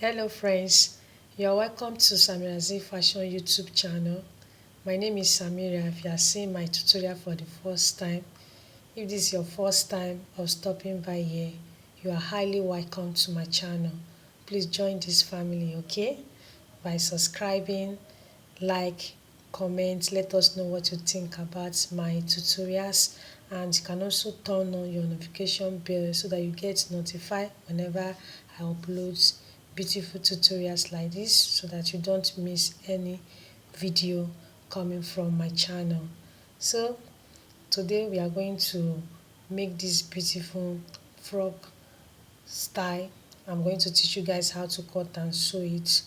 Hello friends, you are welcome to Samira's Fashion YouTube channel. My name is Samira. If you are seeing my tutorial for the first time, if this is your first time of stopping by here, you are highly welcome to my channel. Please join this family, okay? By subscribing, like, comment, let us know what you think about my tutorials, and you can also turn on your notification bell so that you get notified whenever I upload beautiful tutorials like this, so that you don't miss any video coming from my channel. So today we are going to make this beautiful frock style. I'm going to teach you guys how to cut and sew it,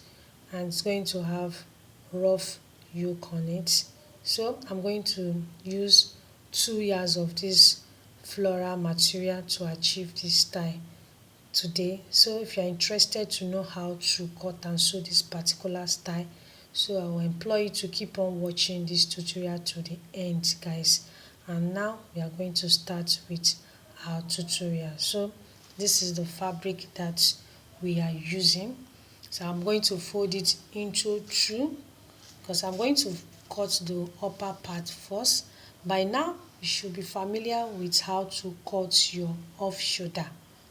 and it's going to have rough yoke on it. So I'm going to use 2 yards of this floral material to achieve this style today. So if you're interested to know how to cut and sew this particular style, so I will implore you to keep on watching this tutorial to the end, guys. And now we are going to start with our tutorial. So this is the fabric that we are using. So I'm going to fold it into two, because I'm going to cut the upper part first. By now you should be familiar with how to cut your off shoulder.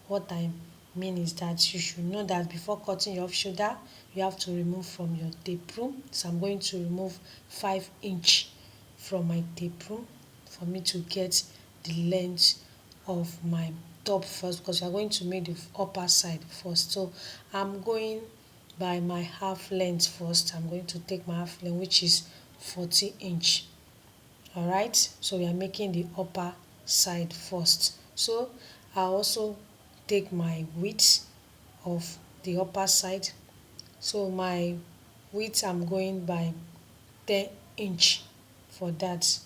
What I mean is that you should know that before cutting your off shoulder, you have to remove from your tape room. So I'm going to remove 5 inch from my tape room for me to get the length of my top first, because we are going to make the upper side first. So I'm going by my half length first. I'm going to take my half length, which is 40 inch. All right, so we are making the upper side first. So I also take my width of the upper side. So my width, I'm going by 10 inch for that.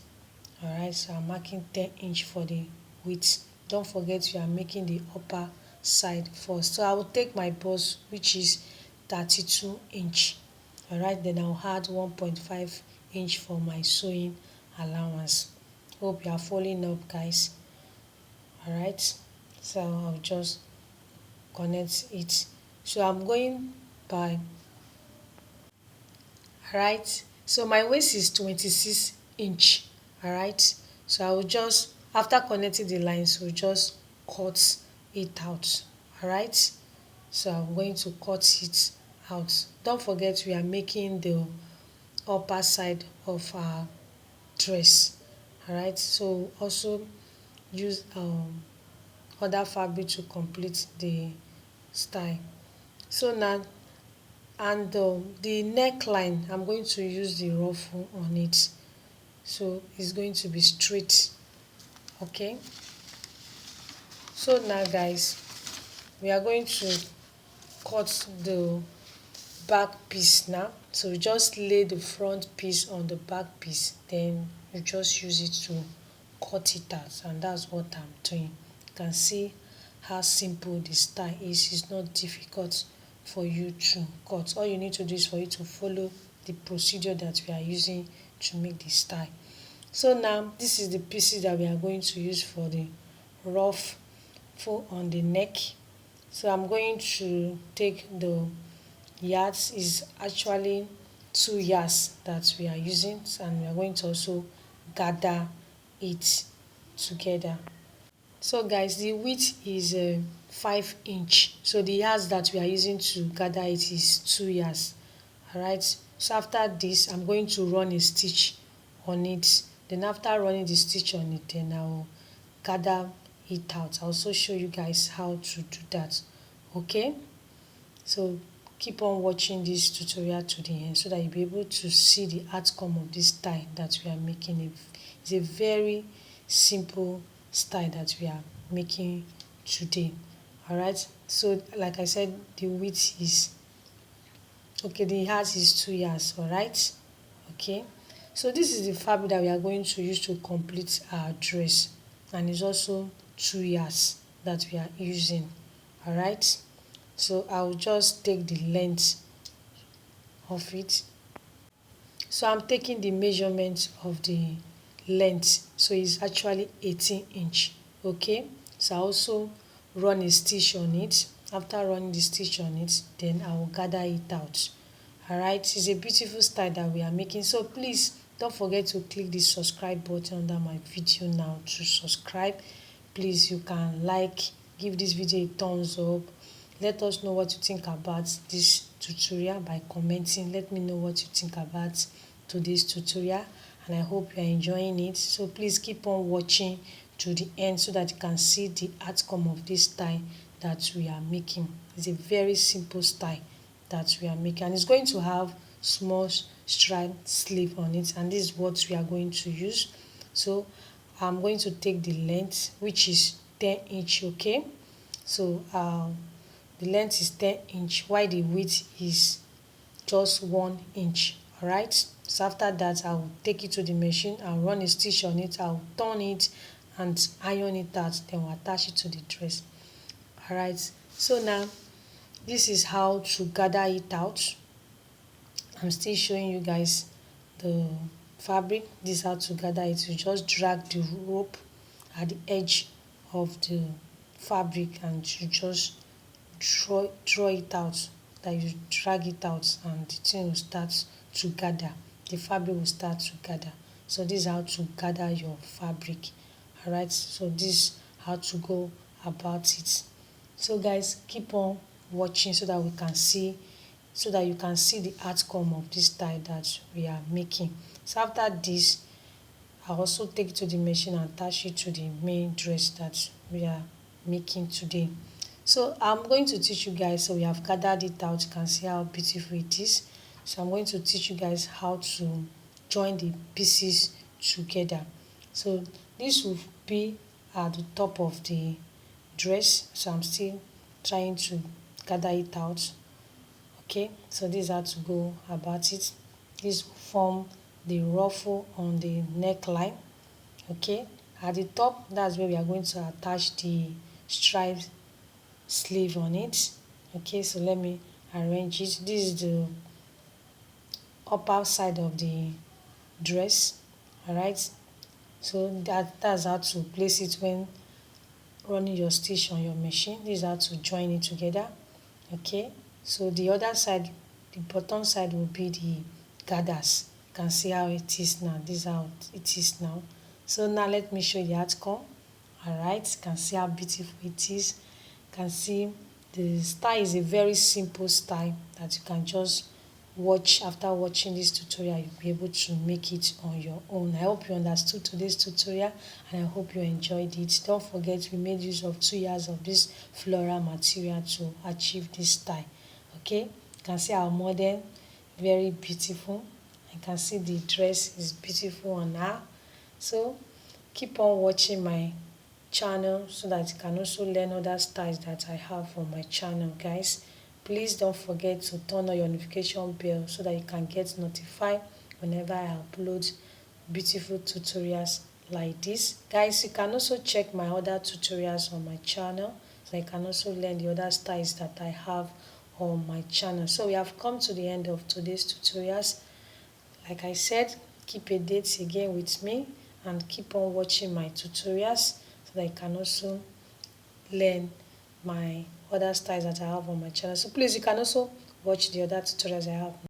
All right, so I'm marking 10 inch for the width. Don't forget you are making the upper side first. So I will take my bust, which is 32 inch. All right, then I'll add 1.5 inch for my sewing allowance. Hope you are following up, guys. All right, so I'll just connect it. So I'm going by, right, so my waist is 26 inch. All right, so I will just, after connecting the lines, we'll just cut it out. All right, so I'm going to cut it out. Don't forget we are making the upper side of our dress. All right, so also use other fabric to complete the style. So now, and the neckline, I'm going to use the ruffle on it, so it's going to be straight. Okay, so now guys, we are going to cut the back piece now. So you just lay the front piece on the back piece, then you just use it to cut it out, and that's what I'm doing. You can see how simple the style is. It's not difficult for you to cut. All you need to do is for you to follow the procedure that we are using to make the style. So now this is the pieces that we are going to use for the rough fold on the neck. So I'm going to take the yards, is actually 2 yards that we are using, and we are going to also gather it together. So guys, the width is 5 inch, so the yards that we are using to gather it is 2 yards. All right, so after this I'm going to run a stitch on it. Then after running the stitch on it, then I will gather it out. I'll also show you guys how to do that. Okay, so keep on watching this tutorial to the end so that you'll be able to see the outcome of this style that we are making. It's a very simple style that we are making today. All right, so like I said, the width is okay, the height is 2 yards. All right, okay, so this is the fabric that we are going to use to complete our dress, and it's also 2 yards that we are using. All right, so I'll just take the length of it. So I'm taking the measurement of the length, so it's actually 18 inch. Okay, so I also run a stitch on it. after running the stitch on it, then I will gather it out. Alright, it's a beautiful style that we are making, so please don't forget to click the subscribe button under my video now to subscribe. Please, you can give this video a thumbs up. Let us know what you think about this tutorial by commenting. Let me know what you think about today's tutorial, and I hope you are enjoying it. So please keep on watching to the end so that you can see the outcome of this style that we are making. It's a very simple style that we are making, and it's going to have small striped sleeve on it, and this is what we are going to use. So I'm going to take the length, which is 10 inch. Okay, so the length is 10 inch while the width is just 1 inch. All right, so after that I will take it to the machine, I'll run a stitch on it, I'll turn it and iron it out, then we'll attach it to the dress. All right, so now this is how to gather it out. I'm still showing you guys the fabric. This is how to gather it. You just drag the rope at the edge of the fabric and you just draw it out, that you drag it out, and the thing will start to gather, the fabric will start to gather. So this is how to gather your fabric. All right, so this is how to go about it. So guys, keep on watching so that you can see the outcome of this style that we are making. So after this, I also take it to the machine and attach it to the main dress that we are making today. So I'm going to teach you guys. So we have gathered it out, you can see how beautiful it is. So I'm going to teach you guys how to join the pieces together. So this will be at the top of the dress, so I'm still trying to gather it out. Okay, so this is how to go about it. This will form the ruffle on the neckline. Okay, at the top, that's where we are going to attach the striped sleeve on it. Okay, so let me arrange it. This is the upper side of the dress. All right, so that's how to place it when running your stitch on your machine. This is how to join it together. Okay, so the other side, the bottom side will be the gathers. You can see how it is now. This is how it is now. So now let me show you the outcome. All right, you can see how beautiful it is. You can see the style is a very simple style that you can just watch. After watching this tutorial, you'll be able to make it on your own. I hope you understood today's tutorial and I hope you enjoyed it. Don't forget, we made use of 2 yards of this floral material to achieve this style. Okay, you can see our model, very beautiful. You can see the dress is beautiful on her. So keep on watching my channel so that you can also learn other styles that I have on my channel, guys. Please don't forget to turn on your notification bell so that you can get notified whenever I upload beautiful tutorials like this. Guys, you can also check my other tutorials on my channel, so you can also learn the other styles that I have on my channel. So we have come to the end of today's tutorials. Like I said, keep a date again with me and keep on watching my tutorials so that you can also learn my other styles that I have on my channel. So please, you can also watch the other tutorials I have.